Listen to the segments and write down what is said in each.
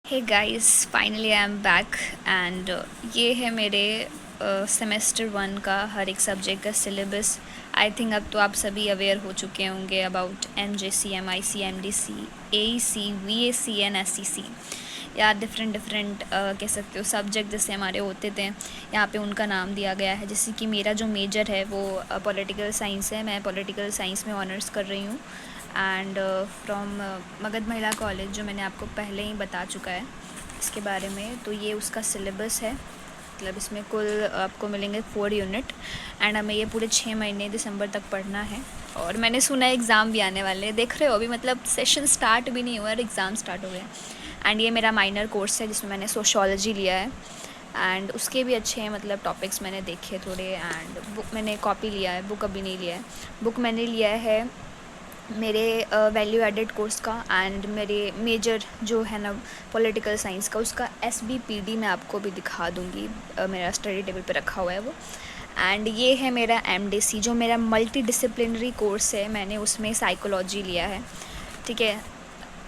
Hey guys, finally I am back and ये है मेरे सेमेस्टर 1 का हर एक सब्जेक्ट का सिलेबस। आई थिंक अब तो आप सभी अवेयर हो चुके होंगे about MJC, MIC, MDC, AEC, VAC and SEC या डिफरेंट डिफरेंट कह सकते हो सब्जेक्ट जैसे हमारे होते थे, यहाँ पे उनका नाम दिया गया है। जैसे कि मेरा जो मेजर है वो पॉलिटिकल साइंस है। मैं पॉलिटिकल साइंस में ऑनर्स कर रही हूँ एंड फ्रॉम मगध महिला कॉलेज, जो मैंने आपको पहले ही बता चुका है इसके बारे में। तो ये उसका सिलेबस है, मतलब इसमें कुल आपको मिलेंगे 4 यूनिट एंड हमें ये पूरे 6 महीने दिसंबर तक पढ़ना है। और मैंने सुना है एग्ज़ाम भी आने वाले हैं, देख रहे हो अभी मतलब सेशन स्टार्ट भी नहीं हुआ और एग्ज़ाम स्टार्ट हो गए। एंड ये मेरा माइनर कोर्स है जिसमें मैंने सोशियोलॉजी लिया है एंड उसके भी अच्छे हैं, मतलब टॉपिक्स मैंने देखे थोड़े। एंड बुक मैंने कॉपी लिया है, बुक अभी नहीं लिया है। बुक मैंने लिया है मेरे वैल्यू एडेड कोर्स का एंड मेरे मेजर जो है ना पॉलिटिकल साइंस का, उसका एसबीपीडी मैं आपको भी दिखा दूँगी, मेरा स्टडी टेबल पे रखा हुआ है वो। एंड ये है मेरा एमडीसी जो मेरा मल्टी डिसिप्लिनरी कोर्स है, मैंने उसमें साइकोलॉजी लिया है, ठीक है।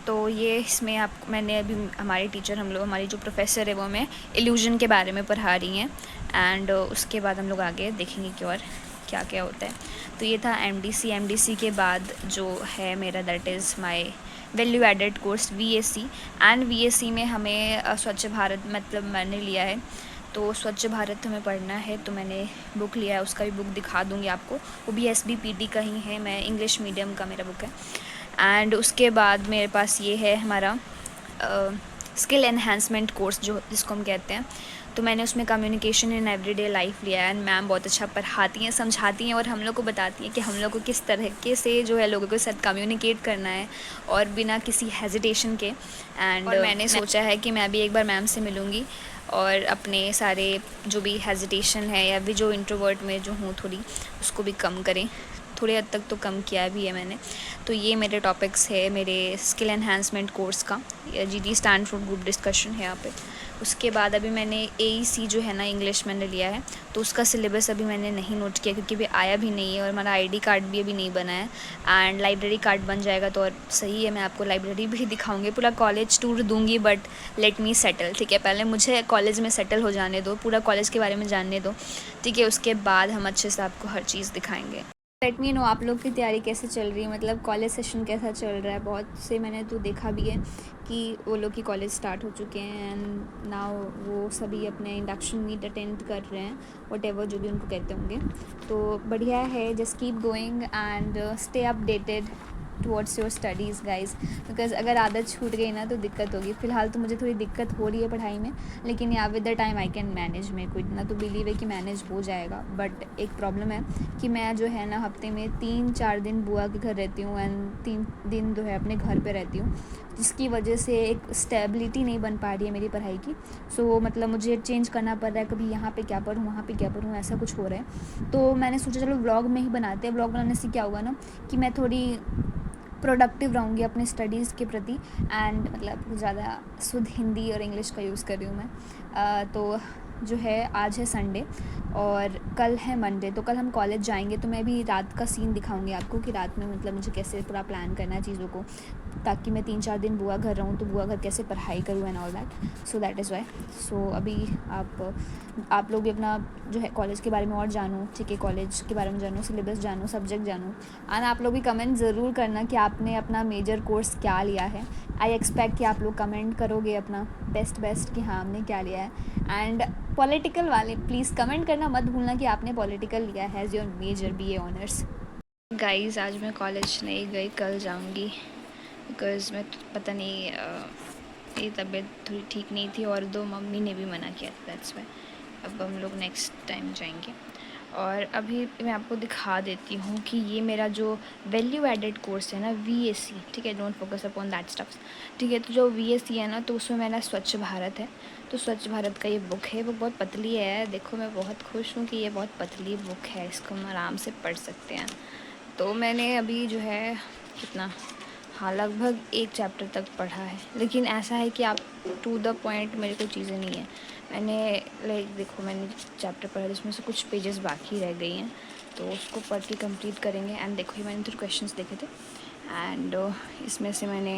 तो ये इसमें आप मैंने अभी हमारे टीचर हम लोग हमारी जो प्रोफेसर है वो हमें इल्यूजन के बारे में पढ़ा रही हैं एंड उसके बाद हम लोग आगे देखेंगे कि और क्या क्या होता है। तो ये था एमडीसी के बाद जो है मेरा that is my value added course VAC. And VAC में हमें स्वच्छ भारत मतलब मैंने लिया है, तो स्वच्छ भारत हमें पढ़ना है। तो मैंने बुक लिया है, उसका भी बुक दिखा दूँगी आपको, वो भी एसबीपीडी का ही है, मैं इंग्लिश मीडियम का मेरा बुक है। एंड उसके बाद मेरे पास ये है हमारा स्किल एनहांसमेंट कोर्स जो जिसको हम कहते हैं। तो मैंने उसमें कम्युनिकेशन इन एवरीडे लाइफ लिया है एंड मैम बहुत अच्छा पढ़ाती हैं, समझाती हैं और हम लोग को बताती हैं कि हम लोग को किस तरीके से जो है लोगों के साथ कम्युनिकेट करना है और बिना किसी हेजिटेशन के। एंड मैंने सोचा है कि मैं भी एक बार मैम से मिलूँगी और अपने सारे जो भी हेजिटेशन है या भी जो इंट्रोवर्ट में जो हूँ थोड़ी, उसको भी कम करें। थोड़े हद तक तो कम किया भी है मैंने। तो ये मेरे टॉपिक्स है मेरे स्किल एनहांसमेंट कोर्स का, या GD stand for group discussion है यहाँ पे। उसके बाद अभी मैंने एईसी जो है ना इंग्लिश मैंने लिया है, तो उसका सिलेबस अभी मैंने नहीं नोट किया क्योंकि अभी आया भी नहीं है और हमारा आईडी कार्ड भी अभी नहीं बना है। एंड लाइब्रेरी कार्ड बन जाएगा तो और सही है, मैं आपको लाइब्रेरी भी दिखाऊंगी, पूरा कॉलेज टूर दूंगी, बट लेट मी सेटल, ठीक है। पहले मुझे कॉलेज में सेटल हो जाने दो, पूरा कॉलेज के बारे में जानने दो, ठीक है। उसके बाद हम अच्छे से आपको हर चीज़ दिखाएंगे। लेट मी नो आप लोग की तैयारी कैसे चल रही है, मतलब कॉलेज सेशन कैसा चल रहा है। बहुत से मैंने तो देखा भी है कि वो लोग की कॉलेज स्टार्ट हो चुके हैं एंड नाउ वो सभी अपने इंडक्शन मीट अटेंड कर रहे हैं, वट एवर जो भी उनको कहते होंगे। तो बढ़िया है, just keep going and stay updated towards your studies guys, because अगर आदत छूट गई ना तो दिक्कत होगी। फ़िलहाल तो मुझे थोड़ी दिक्कत हो रही है पढ़ाई में, लेकिन या with the time I can manage. मेरे को इतना तो बिलीव है कि मैनेज हो जाएगा, बट एक प्रॉब्लम है कि मैं जो है ना हफ्ते में 3-4 दिन बुआ के घर रहती हूँ एंड 3 दिन जो है अपने घर पे रहती हूँ, जिसकी वजह से एक स्टेबिलिटी नहीं बन पा रही है मेरी पढ़ाई की। सो मतलब मुझे चेंज करना पड़ रहा है, कभी यहाँ पे क्या पढ़ूँ वहाँ पे क्या पढ़ूँ, ऐसा कुछ हो रहा है। तो मैंने सोचा चलो व्लॉग में ही बनाते हैं। व्लॉग बनाने से क्या होगा ना कि मैं थोड़ी प्रोडक्टिव रहूँगी अपने स्टडीज़ के प्रति एंड मतलब ज़्यादा शुद्ध हिंदी और इंग्लिश का यूज़ कर रही हूँ मैं। तो जो है आज है संडे और कल है मंडे, तो कल हम कॉलेज जाएंगे। तो मैं भी रात का सीन दिखाऊंगी आपको कि रात में मतलब मुझे कैसे पूरा प्लान करना है चीज़ों को, ताकि मैं 3-4 दिन बुआ घर रहूँ तो बुआ घर कैसे पढ़ाई करूँ and all that. So that is why. So अभी आप लोग भी अपना जो है कॉलेज के बारे में और जानो, ठीक है, कॉलेज के बारे में जानो, सिलेबस जानो, सब्जेक्ट जानो। एंड आप लोग भी कमेंट ज़रूर करना कि आपने अपना मेजर कोर्स क्या लिया है। आई एक्सपेक्ट कि आप लोग कमेंट करोगे अपना बेस्ट कि हाँ हमने क्या लिया है। एंड पॉलिटिकल वाले प्लीज़ कमेंट करना मत भूलना कि आपने पॉलिटिकल लिया है as your major BA honours. Guys आज मैं कॉलेज नहीं गई, कल जाऊंगी बिकॉज़ मैं पता नहीं मेरी तबीयत थोड़ी ठीक नहीं थी और दो मम्मी ने भी मना किया था, दैट्स वाई अब हम लोग नेक्स्ट टाइम जाएंगे। और अभी मैं आपको दिखा देती हूँ कि ये मेरा जो वैल्यू एडेड कोर्स है ना वीएसी, ठीक है, don't focus upon that stuffs, ठीक है। तो जो वीएसी है ना तो उसमें मेरा स्वच्छ भारत है। तो स्वच्छ भारत का ये बुक है, वो बहुत पतली है, देखो मैं बहुत खुश हूँ कि ये बहुत पतली बुक है, इसको हम आराम से पढ़ सकते हैं। तो मैंने अभी जो है कितना, हाँ लगभग एक चैप्टर तक पढ़ा है, लेकिन ऐसा है कि आप टू द पॉइंट मेरे को चीज़ें नहीं है। मैंने लाइक देखो मैंने चैप्टर पढ़ा जिसमें से कुछ पेजेस बाकी रह गई हैं, तो उसको पढ़ के कंप्लीट करेंगे। एंड देखो ये मैंने तो क्वेश्चंस देखे थे एंड इसमें से मैंने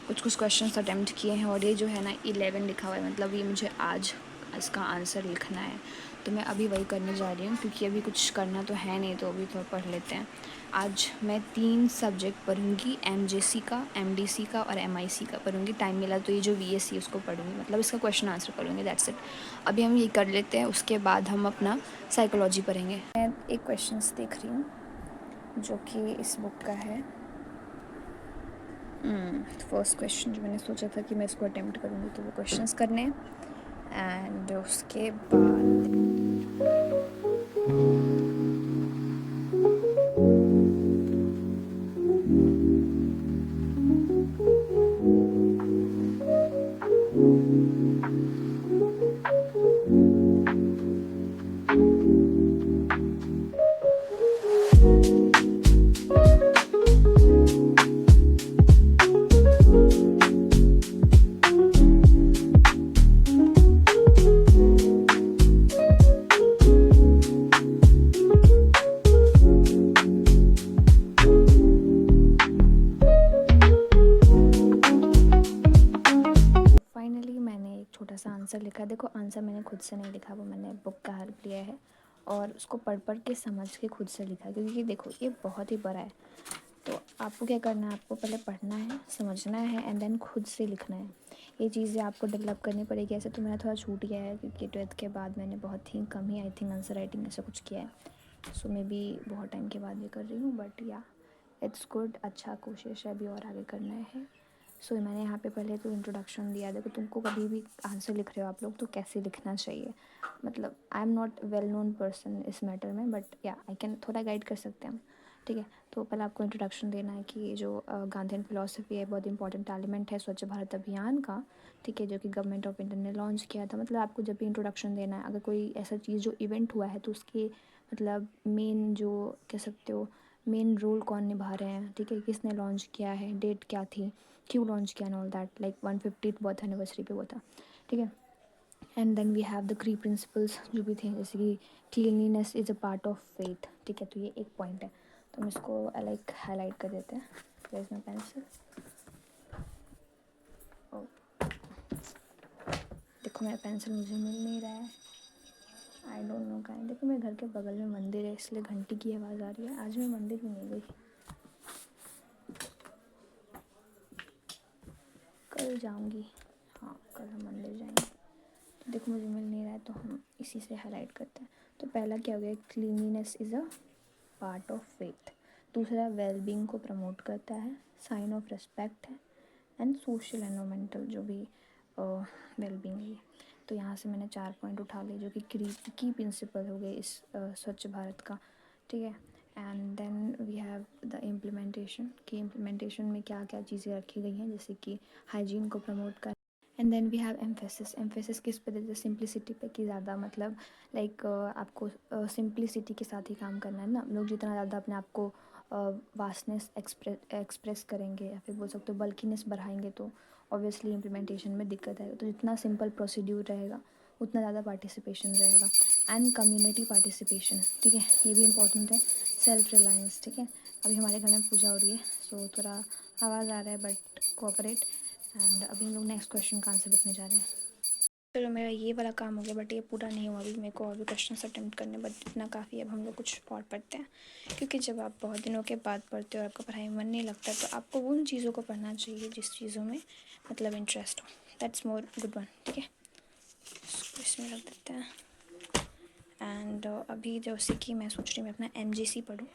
कुछ कुछ क्वेश्चंस अटेम्प्ट किए हैं और ये जो है ना 11 लिखा हुआ है, मतलब ये मुझे आज इसका आंसर लिखना है, तो मैं अभी वही करने जा रही हूँ क्योंकि अभी कुछ करना तो है नहीं, तो अभी थोड़ा पढ़ लेते हैं। आज मैं 3 सब्जेक्ट पढ़ूँगी, एमजेसी का, एमडीसी का और एमआईसी का पढ़ूँगी। टाइम मिला तो ये जो वीएससी उसको पढ़ूँगी, मतलब इसका क्वेश्चन आंसर पढ़ूँगी, दैट्स इट। अभी हम ये कर लेते हैं, उसके बाद हम अपना साइकोलॉजी पढ़ेंगे। मैं एक क्वेश्चंस देख रही हूँ जो कि इस बुक का है। फर्स्ट क्वेश्चन जो मैंने सोचा था कि मैं इसको अटेम्प्ट करूँगी, तो वो क्वेश्चंस करने हैं एंड उसके बाद फाइनली मैंने एक छोटा सा आंसर लिखा। देखो आंसर मैंने खुद से नहीं लिखा, वो मैंने बुक का हेल्प लिया है और उसको पढ़ पढ़ के समझ के खुद से लिखा, क्योंकि देखो ये बहुत ही बड़ा है। तो आपको क्या करना है, आपको पहले पढ़ना है, समझना है एंड देन खुद से लिखना है। ये चीज़ें आपको डेवलप करनी पड़ेगी। ऐसे तो मेरा थोड़ा छूट गया है क्योंकि 12th के बाद मैंने बहुत ही कम ही आई थिंक आंसर राइटिंग ऐसा कुछ किया है। सो मैं भी बहुत टाइम के बाद ये कर रही हूँ, बट या इट्स गुड, अच्छा कोशिश है, अभी और आगे करना है। सो मैंने यहाँ पे पहले तो इंट्रोडक्शन दिया। देखो तुमको कभी भी आंसर लिख रहे हो आप लोग तो कैसे लिखना चाहिए, मतलब I am not well known person इस मैटर में, बट या आई कैन थोड़ा गाइड कर सकते हैं हम, ठीक है। तो पहले आपको इंट्रोडक्शन देना है कि जो गांधीयन फिलोसफी है बहुत इंपॉर्टेंट एलिमेंट है स्वच्छ भारत अभियान का, ठीक है, जो कि गवर्नमेंट ऑफ इंडिया ने लॉन्च किया था। मतलब आपको जब भी इंट्रोडक्शन देना है, अगर कोई ऐसा चीज़ जो इवेंट हुआ है तो उसके मतलब मेन जो कह सकते हो मेन रोल कौन निभा रहे हैं, ठीक है, किसने लॉन्च किया है, डेट क्या थी, क्यों लॉन्च किया and all that, like 150th birth anniversary पे हुआ था, ठीक है। And then we have the three principles जो भी थे, जैसे कि cleanliness is a part of faith, ठीक है। तो ये एक पॉइंट है, तो हम इसको लाइक हाईलाइट कर देते हैं। Where is my pencil? देखो मेरा पेंसिल मुझे मिल नहीं रहा है, आई डोंट नो कहाँ है। देखो मेरे घर के बगल में मंदिर है इसलिए घंटी की आवाज़ आ रही है। आज मैं मंदिर ही नहीं गई, कल जाऊंगी। हाँ कल हम मंदिर जाएंगे। तो देखो मुझे मिल नहीं रहा है तो हम इसी से हाईलाइट करते हैं। तो पहला क्या हो गया, cleanliness is a part of faith. दूसरा वेलबींग को प्रमोट करता है, साइन ऑफ रिस्पेक्ट है एंड सोशल एनवायरमेंटल जो भी वेलबींग है। तो यहाँ से मैंने 4 पॉइंट उठा लिए जो कि की प्रिंसिपल हो गए इस स्वच्छ भारत का, ठीक है। And then we have the implementation, कि इम्प्लीमेंटेशन में क्या क्या चीज़ें रखी गई हैं, जैसे कि हाइजीन को प्रमोट कर। And then we have emphasis, emphasis किस पे देते हैं, सिंप्लिसिटी पे, कि ज़्यादा मतलब लाइक आपको सिंप्लिसिटी के साथ ही काम करना है ना। लोग जितना ज़्यादा अपने आप को वास्टनेस एक्सप्रेस करेंगे या फिर बोल सकते हो बल्कीनेस बढ़ाएंगे तो ऑब्वियसली इम्प्लीमेंटेशन में दिक्कत आएगा। तो जितना सिंपल प्रोसीड्यूर रहेगा उतना ज़्यादा पार्टिसिपेशन रहेगा। एंड कम्युनिटी पार्टिसिपेशन, ठीक है, ये भी इम्पॉर्टेंट है। सेल्फ रिलायंस, ठीक है। अभी हमारे घर में पूजा हो रही है सो थोड़ा आवाज़ आ रहा है, बट कोऑपरेट। एंड अभी हम लोग नेक्स्ट क्वेश्चन का आंसर लिखने जा रहे हैं। चलो मेरा ये वाला काम हो गया, बट ये पूरा नहीं हुआ, अभी मेरे को और भी क्वेश्चन अटेम्प्ट करने, बट इतना काफ़ी है। अब हम लोग कुछ और पढ़ते हैं, क्योंकि जब आप बहुत दिनों के बाद पढ़ते हो और आपका पढ़ाई में मन नहीं लगता तो आपको उन चीज़ों को पढ़ना चाहिए जिस चीज़ों में मतलब इंटरेस्ट हो। दैट्स मोर गुड वन, ठीक है। इसको इसमें रख देते हैं। एंड अभी जैसे कि मैं सोच रही हूँ मैं अपना एमजीसी पढूँ,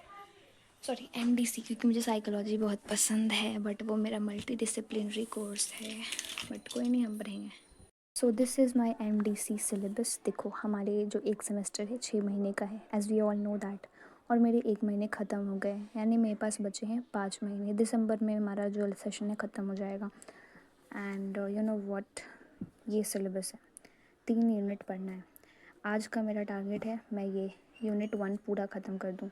सॉरी एमडीसी, क्योंकि मुझे साइकोलॉजी बहुत पसंद है, बट वो मेरा मल्टी डिसिप्लिनरी कोर्स है, बट कोई नहीं, हम पढ़ेंगे। So this is my MDC syllabus. देखो हमारे जो एक सेमेस्टर है 6 महीने का है, as we all know that, और मेरे 1 महीने ख़त्म हो गए, यानी मेरे पास बचे हैं 5 महीने। दिसंबर में हमारा जो सेशन है ख़त्म हो जाएगा। एंड यू नो व्हाट, ये सिलेबस है, 3 यूनिट पढ़ना है। आज का मेरा टारगेट है मैं ये यूनिट 1 पूरा ख़त्म कर दूँ,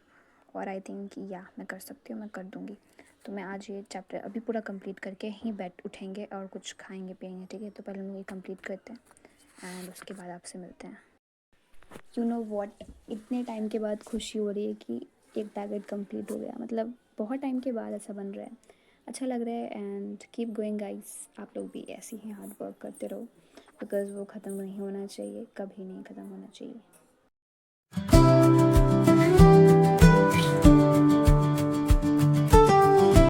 और आई थिंक या मैं कर सकती हूँ, मैं कर दूँगी। तो मैं आज ये चैप्टर अभी पूरा कंप्लीट करके ही बैठ उठेंगे और कुछ खाएंगे पिएंगे, ठीक है। तो पहले हम लोग ये कंप्लीट करते हैं एंड उसके बाद आपसे मिलते हैं। यू नो व्हाट, इतने टाइम के बाद खुशी हो रही है कि एक टारगेट कंप्लीट हो गया, मतलब बहुत टाइम के बाद ऐसा बन रहा है। अच्छा लग रहा है एंड कीप गोइंग गाइस, आप लोग भी ऐसे ही हार्ड वर्क करते रहो बिकॉज़ वो ख़त्म नहीं होना चाहिए, कभी नहीं ख़त्म होना चाहिए।